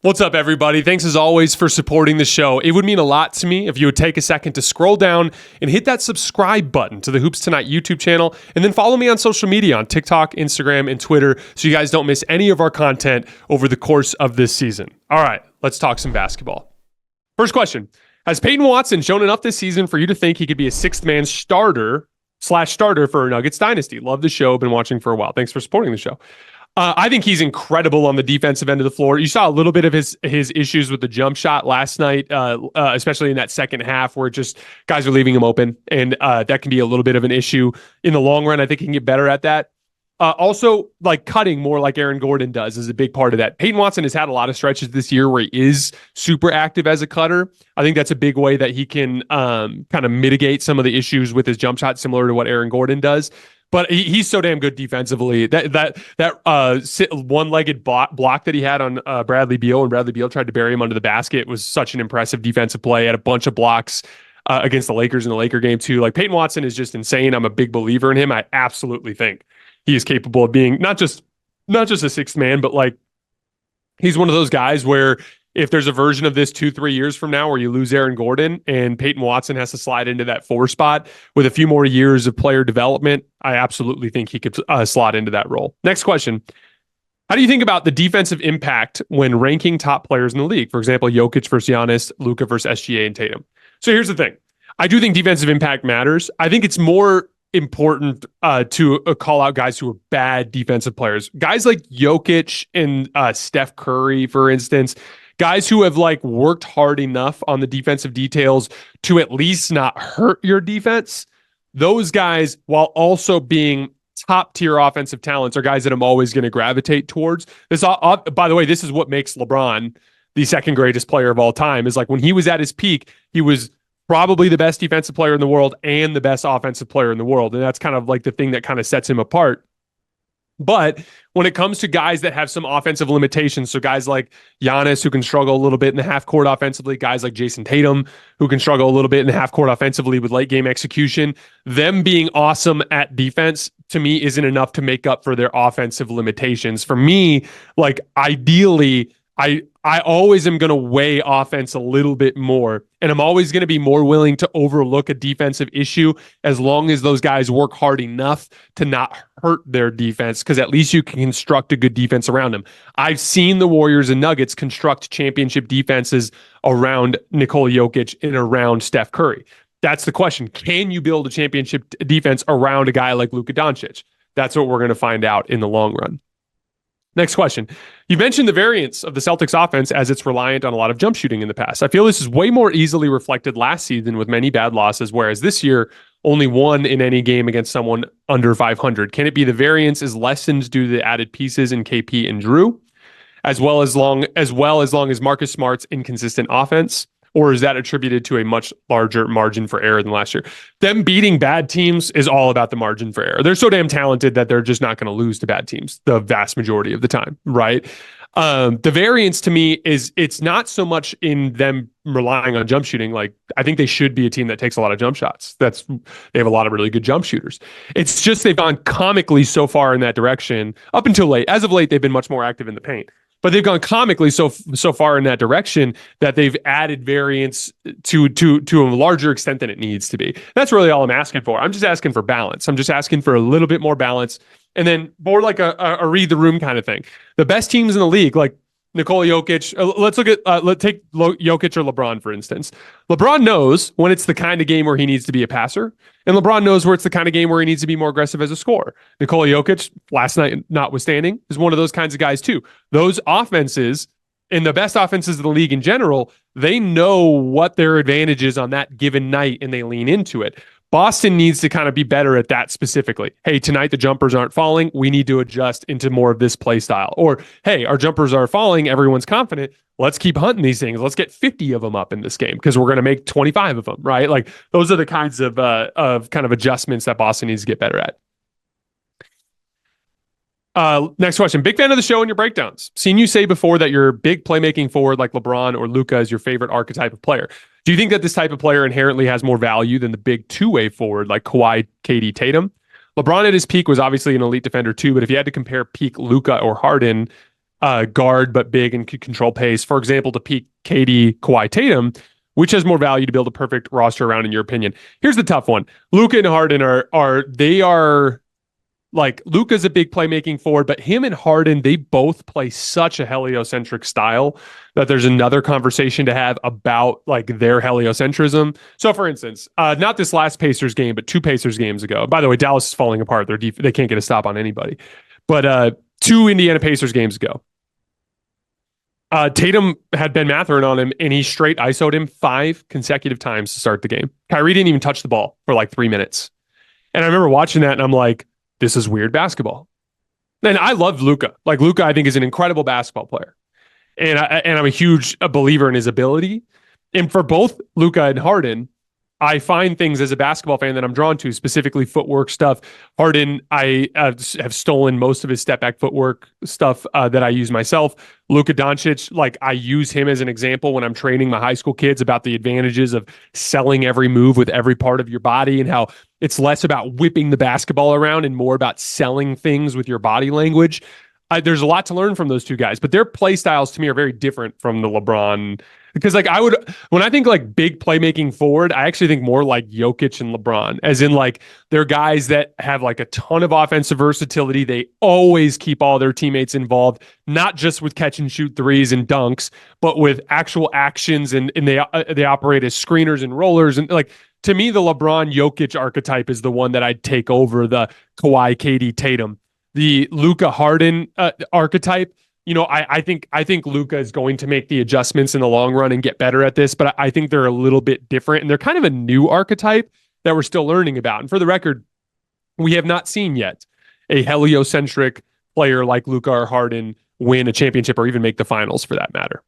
What's up, everybody? Thanks as always for supporting the show. It would mean a lot to me if you would take a second to scroll down and hit that subscribe button to the Hoops Tonight YouTube channel, and then follow me on social media on TikTok, Instagram, and Twitter so you guys don't miss any of our content over the course of this season. All right, let's talk some basketball. First question. Has Peyton Watson shown enough this season for you to think he could be a sixth-man starter for a Nuggets dynasty? Love the show. Been watching for a while. Thanks for supporting the show. I think he's incredible on the defensive end of the floor. You saw a little bit of his issues with the jump shot last night, especially in that second half where just guys are leaving him open, and that can be a little bit of an issue in the long run. I think he can get better at that. Also, like cutting more like Aaron Gordon does is a big part of that. Peyton Watson has had a lot of stretches this year where he is super active as a cutter. I think that's a big way that he can kind of mitigate some of the issues with his jump shot, similar to what Aaron Gordon does. But he's so damn good defensively. That one-legged block that he had on Bradley Beal, and Bradley Beal tried to bury him under the basket, was such an impressive defensive play. Had a bunch of blocks against the Lakers in the Laker game too. Like, Peyton Watson is just insane. I'm a big believer in him. I absolutely think he is capable of being not just a sixth man, but like he's one of those guys where if there's a version of this 2-3 years from now where you lose Aaron Gordon and Peyton Watson has to slide into that 4 spot with a few more years of player development, I absolutely think he could slot into that role. Next question. How do you think about the defensive impact when ranking top players in the league? For example, Jokic versus Giannis, Luka versus SGA and Tatum. So here's the thing. I do think defensive impact matters. I think it's more important to call out guys who are bad defensive players. Guys like Jokic and Steph Curry, for instance, guys who have like worked hard enough on the defensive details to at least not hurt your defense. Those guys, while also being top tier offensive talents, are guys that I'm always going to gravitate towards. This, by the way, this is what makes LeBron the second greatest player of all time. Is like when he was at his peak, he was probably the best defensive player in the world and the best offensive player in the world. And that's kind of like the thing that kind of sets him apart. But when it comes to guys that have some offensive limitations, so guys like Giannis who can struggle a little bit in the half court offensively, guys like Jason Tatum who can struggle a little bit in the half court offensively with late game execution, them being awesome at defense to me isn't enough to make up for their offensive limitations. For me, like ideally, I always am going to weigh offense a little bit more, and I'm always going to be more willing to overlook a defensive issue as long as those guys work hard enough to not hurt their defense, because at least you can construct a good defense around them. I've seen the Warriors and Nuggets construct championship defenses around Nikola Jokic and around Steph Curry. That's the question. Can you build a championship defense around a guy like Luka Doncic? That's what we're going to find out in the long run. Next question. You mentioned the variance of the Celtics offense as it's reliant on a lot of jump shooting in the past. I feel this is way more easily reflected last season with many bad losses, whereas this year, only one in any game against someone under 500. Can it be the variance is lessened due to the added pieces in KP and Drew, as well as long as Marcus Smart's inconsistent offense? Or is that attributed to a much larger margin for error than last year? Them beating bad teams is all about the margin for error. They're so damn talented that they're just not going to lose to bad teams the vast majority of the time, right? The variance to me is it's not so much in them relying on jump shooting. Like, I think they should be a team that takes a lot of jump shots. They have a lot of really good jump shooters. It's just they've gone comically so far in that direction up until late. As of late, they've been much more active in the paint. But they've gone comically so far in that direction that they've added variance to a larger extent than it needs to be. That's really all I'm asking for. I'm just asking for balance. I'm just asking for a little bit more balance, and then more like a read the room kind of thing. The best teams in the league, like Nikola Jokic. Let's take Jokic or LeBron, for instance. LeBron knows when it's the kind of game where he needs to be a passer, and LeBron knows where it's the kind of game where he needs to be more aggressive as a scorer. Nikola Jokic, last night notwithstanding, is one of those kinds of guys too. Those offenses, and the best offenses of the league in general, they know what their advantage is on that given night, and they lean into it. Boston needs to kind of be better at that specifically. Hey, tonight the jumpers aren't falling. We need to adjust into more of this play style. Or, hey, our jumpers are falling. Everyone's confident. Let's keep hunting these things. Let's get 50 of them up in this game because we're going to make 25 of them, right? Like, those are the kinds of kind of adjustments that Boston needs to get better at. Next question. Big fan of the show and your breakdowns. Seen you say before that your big playmaking forward like LeBron or Luka is your favorite archetype of player. Do you think that this type of player inherently has more value than the big two-way forward like Kawhi, KD, Tatum? LeBron at his peak was obviously an elite defender too, but if you had to compare peak Luka or Harden, guard, but big and could control pace. For example, to peak KD, Kawhi, Tatum, which has more value to build a perfect roster around, in your opinion? Here's the tough one. Luka and Harden are like, Luka's a big playmaking forward, but him and Harden, they both play such a heliocentric style that there's another conversation to have about like their heliocentrism. So for instance, not this last Pacers game, but 2 Pacers games ago. By the way, Dallas is falling apart. They can't get a stop on anybody. But 2 Indiana Pacers games ago, Tatum had Ben Mathurin on him, and he straight ISO'd him 5 consecutive times to start the game. Kyrie didn't even touch the ball for like 3 minutes. And I remember watching that, and I'm like, this is weird basketball. And I love Luka. Like, Luka, I think, is an incredible basketball player. And I'm a huge believer in his ability. And for both Luka and Harden, I find things as a basketball fan that I'm drawn to, specifically footwork stuff. Harden, I have stolen most of his step back footwork stuff that I use myself. Luka Doncic, like, I use him as an example when I'm training my high school kids about the advantages of selling every move with every part of your body, and how it's less about whipping the basketball around and more about selling things with your body language. There's a lot to learn from those 2 guys, but their play styles to me are very different from the LeBron. Because like when I think like big playmaking forward, I actually think more like Jokic and LeBron, as in like they're guys that have like a ton of offensive versatility. They always keep all their teammates involved, not just with catch and shoot threes and dunks, but with actual actions, and they operate as screeners and rollers. And like, to me, the LeBron Jokic archetype is the one that I'd take over the Kawhi, KD, Tatum. The Luka Harden archetype, you know, I think Luka is going to make the adjustments in the long run and get better at this, but I think they're a little bit different, and they're kind of a new archetype that we're still learning about. And for the record, we have not seen yet a heliocentric player like Luka or Harden win a championship or even make the finals, for that matter.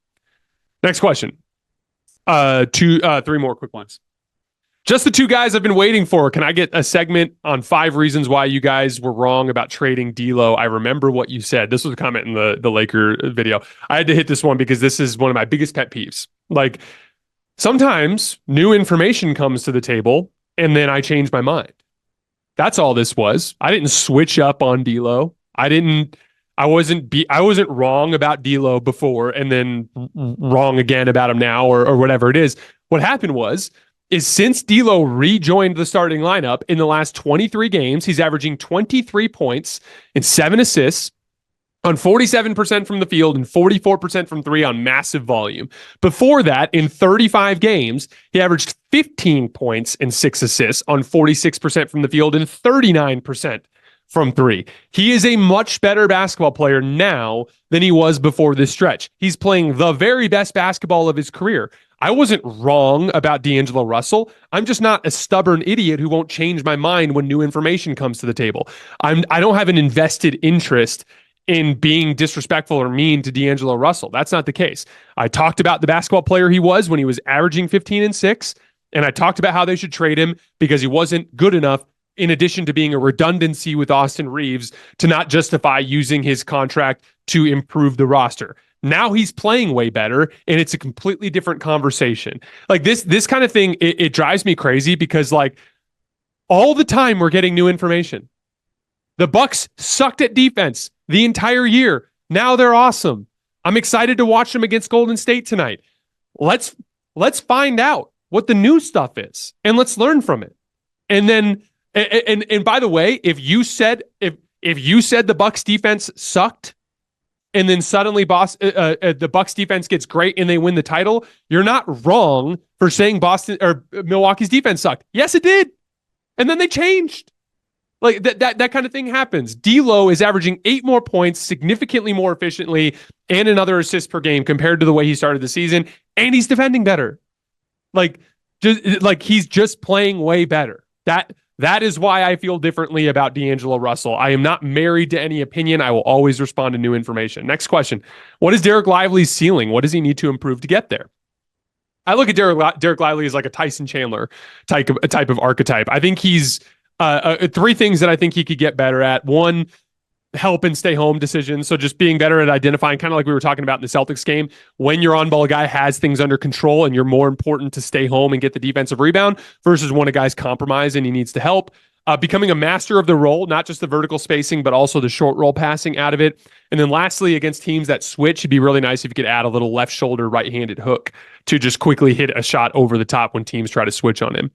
Next question. 3 more quick ones. Just the 2 guys I've been waiting for. Can I get a segment on 5 reasons why you guys were wrong about trading D'Lo? I remember what you said. This was a comment in the Laker video. I had to hit this one because this is one of my biggest pet peeves. Like, sometimes new information comes to the table and then I change my mind. That's all this was. I didn't switch up on D'Lo. I wasn't wrong about D'Lo before and then wrong again about him now, or whatever it is. What happened is since D'Lo rejoined the starting lineup in the last 23 games, he's averaging 23 points and 7 assists on 47% from the field and 44% from 3 on massive volume. Before that, in 35 games, he averaged 15 points and 6 assists on 46% from the field and 39% from 3. He is a much better basketball player now than he was before this stretch. He's playing the very best basketball of his career. I wasn't wrong about D'Angelo Russell. I'm just not a stubborn idiot who won't change my mind when new information comes to the table. I don't have an invested interest in being disrespectful or mean to D'Angelo Russell. That's not the case. I talked about the basketball player he was when he was averaging 15 and 6, and I talked about how they should trade him because he wasn't good enough, in addition to being a redundancy with Austin Reeves, to not justify using his contract to improve the roster. Now he's playing way better, and it's a completely different conversation. Like this kind of thing, it drives me crazy because like all the time we're getting new information. The Bucks sucked at defense the entire year. Now they're awesome. I'm excited to watch them against Golden State tonight. Let's find out what the new stuff is, and let's learn from it. And then, and by the way, if you said the Bucks defense sucked, and then suddenly the Bucks defense gets great and they win the title, you're not wrong for saying Boston or Milwaukee's defense sucked. Yes, it did. And then they changed. Like that kind of thing happens. D'Lo is averaging 8 more points, significantly more efficiently, and another assist per game compared to the way he started the season, and he's defending better. Like he's just playing way better. That is why I feel differently about D'Angelo Russell. I am not married to any opinion. I will always respond to new information. Next question. What is Dereck Lively's ceiling? What does he need to improve to get there? I look at Dereck Lively as like a Tyson Chandler type of archetype. I think he's 3 things that I think he could get better at. 1, help and stay home decisions. So just being better at identifying, kind of like we were talking about in the Celtics game, when your on-ball guy has things under control and you're more important to stay home and get the defensive rebound versus when a guy's compromised and he needs to help. becoming a master of the roll, not just the vertical spacing, but also the short roll passing out of it. And then lastly, against teams that switch, it'd be really nice if you could add a little left shoulder, right-handed hook to just quickly hit a shot over the top when teams try to switch on him.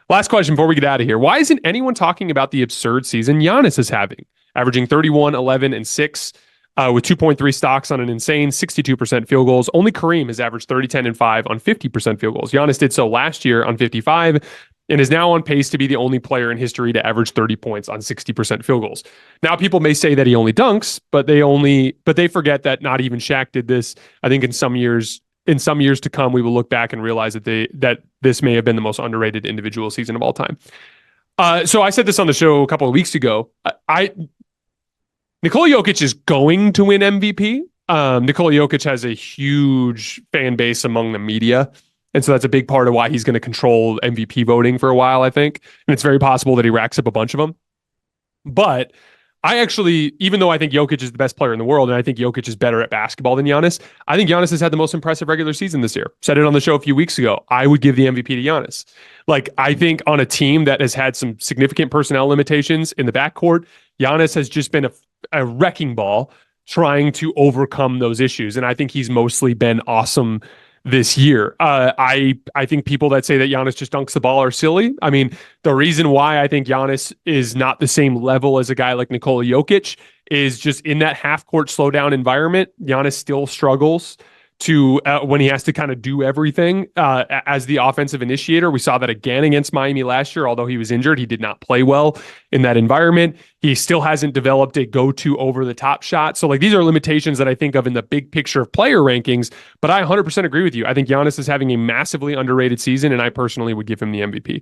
Last question before we get out of here. Why isn't anyone talking about the absurd season Giannis is having? Averaging 31, 11, and 6 with 2.3 stocks on an insane 62% field goals. Only Kareem has averaged 30, 10, and 5 on 50% field goals. Giannis did so last year on 55 and is now on pace to be the only player in history to average 30 points on 60% field goals. Now, people may say that he only dunks, but they forget that not even Shaq did this. I think in some years to come, we will look back and realize that this may have been the most underrated individual season of all time. So I said this on the show a couple of weeks ago. Nikola Jokic is going to win MVP. Nikola Jokic has a huge fan base among the media. And so that's a big part of why he's going to control MVP voting for a while, I think. And it's very possible that he racks up a bunch of them. But I actually, even though I think Jokic is the best player in the world, and I think Jokic is better at basketball than Giannis, I think Giannis has had the most impressive regular season this year. Said it on the show a few weeks ago. I would give the MVP to Giannis. Like, I think on a team that has had some significant personnel limitations in the backcourt, Giannis has just been a wrecking ball trying to overcome those issues. And I think he's mostly been awesome this year. I think people that say that Giannis just dunks the ball are silly. I mean, the reason why I think Giannis is not the same level as a guy like Nikola Jokic is just in that half-court slowdown environment, Giannis still struggles to when he has to kind of do everything as the offensive initiator. We saw that again against Miami last year. Although he was injured, he did not play well in that environment. He still hasn't developed a go-to over-the-top shot. So, like, these are limitations that I think of in the big picture of player rankings. But I 100% agree with you. I think Giannis is having a massively underrated season, and I personally would give him the MVP.